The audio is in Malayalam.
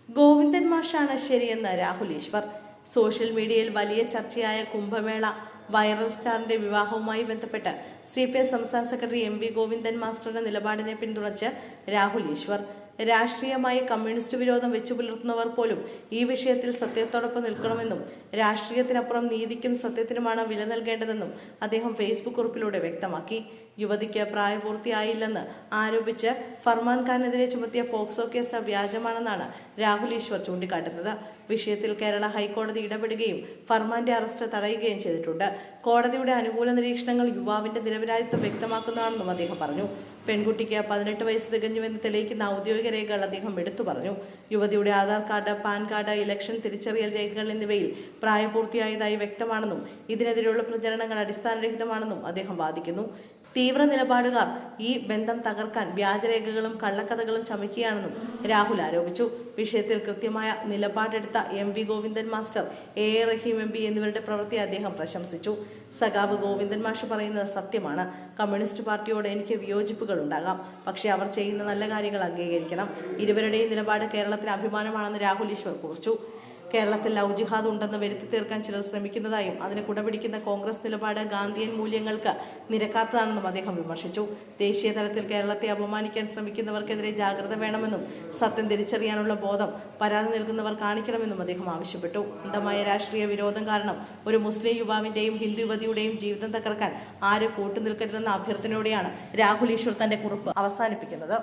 ഗോവിന്ദൻ മാഷാണ് ശരിയെന്ന് രാഹുൽ ഈശ്വർ. സോഷ്യൽ മീഡിയയിൽ വലിയ ചർച്ചയായ കുംഭമേള വൈറൽ സ്റ്റാറിന്റെ വിവാഹവുമായി ബന്ധപ്പെട്ട് CPI സംസ്ഥാന സെക്രട്ടറി MV ഗോവിന്ദൻ മാസ്റ്ററുടെ നിലപാടിനെ പിന്തുണച്ച് രാഹുൽ ഈശ്വർ. രാഷ്ട്രീയമായി കമ്മ്യൂണിസ്റ്റ് വിരോധം വെച്ചുപുലർത്തുന്നവർ പോലും ഈ വിഷയത്തിൽ സത്യത്തോടൊപ്പം നിൽക്കണമെന്നും രാഷ്ട്രീയത്തിനപ്പുറം നീതിക്കും സത്യത്തിനുമാണ് വില നൽകേണ്ടതെന്നും അദ്ദേഹം ഫേസ്ബുക്ക് കുറിപ്പിലൂടെ വ്യക്തമാക്കി. യുവതിക്ക് പ്രായപൂർത്തിയായില്ലെന്ന് ആരോപിച്ച് ഫർമാൻ ഖാനെതിരെ ചുമത്തിയ പോക്സോ കേസ് വ്യാജമാണെന്നാണ് രാഹുൽ ഈശ്വർ ചൂണ്ടിക്കാട്ടുന്നത്. വിഷയത്തിൽ കേരള ഹൈക്കോടതി ഇടപെടുകയും ഫർമാന്റെ അറസ്റ്റ് തടയുകയും ചെയ്തിട്ടുണ്ട്. കോടതിയുടെ അനുകൂല നിരീക്ഷണങ്ങൾ യുവാവിന്റെ നിരപരാധിത്വം വ്യക്തമാക്കുന്നതാണെന്നും അദ്ദേഹം പറഞ്ഞു. പെൺകുട്ടിക്ക് 18 വയസ്സ് തികഞ്ഞുവെന്ന് തെളിയിക്കുന്ന ഔദ്യോഗിക രേഖകൾ അദ്ദേഹം എടുത്തു പറഞ്ഞു. യുവതിയുടെ Aadhaar card, pan card, election തിരിച്ചറിയൽ രേഖകൾ എന്നിവയിൽ പ്രായപൂർത്തിയായതായി വ്യക്തമാണെന്നും ഇതിനെതിരെയുള്ള പ്രചരണങ്ങൾ അടിസ്ഥാനരഹിതമാണെന്നും അദ്ദേഹം വാദിക്കുന്നു. തീവ്ര നിലപാടുകാർ ഈ ബന്ധം തകർക്കാൻ വ്യാജരേഖകളും കള്ളക്കഥകളും ചമയ്ക്കുകയാണെന്നും രാഹുൽ ആരോപിച്ചു. വിഷയത്തിൽ കൃത്യമായ നിലപാടെടുത്ത MV ഗോവിന്ദൻ മാസ്റ്റർ, A.A. റഹീം MP എന്നിവരുടെ പ്രവൃത്തി അദ്ദേഹം പ്രശംസിച്ചു. സഖാവ് ഗോവിന്ദൻ മാഷ് പറയുന്നത് സത്യമാണ്. കമ്മ്യൂണിസ്റ്റ് പാർട്ടിയോട് എനിക്ക് വിയോജിപ്പുകൾ ഉണ്ടാകാം, പക്ഷേ അവർ ചെയ്യുന്ന നല്ല കാര്യങ്ങൾ അംഗീകരിക്കണം. ഇരുവരുടെയും നിലപാട് കേരളത്തിന് അഭിമാനമാണെന്ന് രാഹുൽ ഈശ്വർ കുറിച്ചു. കേരളത്തിൽ ലവ് ജിഹാദ് ഉണ്ടെന്ന് വരുത്തി തീർക്കാൻ ചിലർ ശ്രമിക്കുന്നതായും അതിന് കുടപിടിക്കുന്ന കോൺഗ്രസ് നിലപാട് ഗാന്ധിയൻ മൂല്യങ്ങൾക്ക് നിരക്കാത്തതാണെന്നും അദ്ദേഹം വിമർശിച്ചു. ദേശീയ തലത്തിൽ കേരളത്തെ അപമാനിക്കാൻ ശ്രമിക്കുന്നവർക്കെതിരെ ജാഗ്രത വേണമെന്നും സത്യം തിരിച്ചറിയാനുള്ള ബോധം പരാതി നൽകുന്നവർ കാണിക്കണമെന്നും അദ്ദേഹം ആവശ്യപ്പെട്ടു. അന്ധമായ രാഷ്ട്രീയ വിരോധം കാരണം ഒരു മുസ്ലിം യുവാവിന്റെയും ഹിന്ദു യുവതിയുടെയും ജീവിതം തകർക്കാൻ ആരും കൂട്ടുനിൽക്കരുതെന്ന അഭ്യർത്ഥനയോടെയാണ് രാഹുൽ ഈശ്വർ തന്റെ കുറിപ്പ് അവസാനിപ്പിക്കുന്നത്.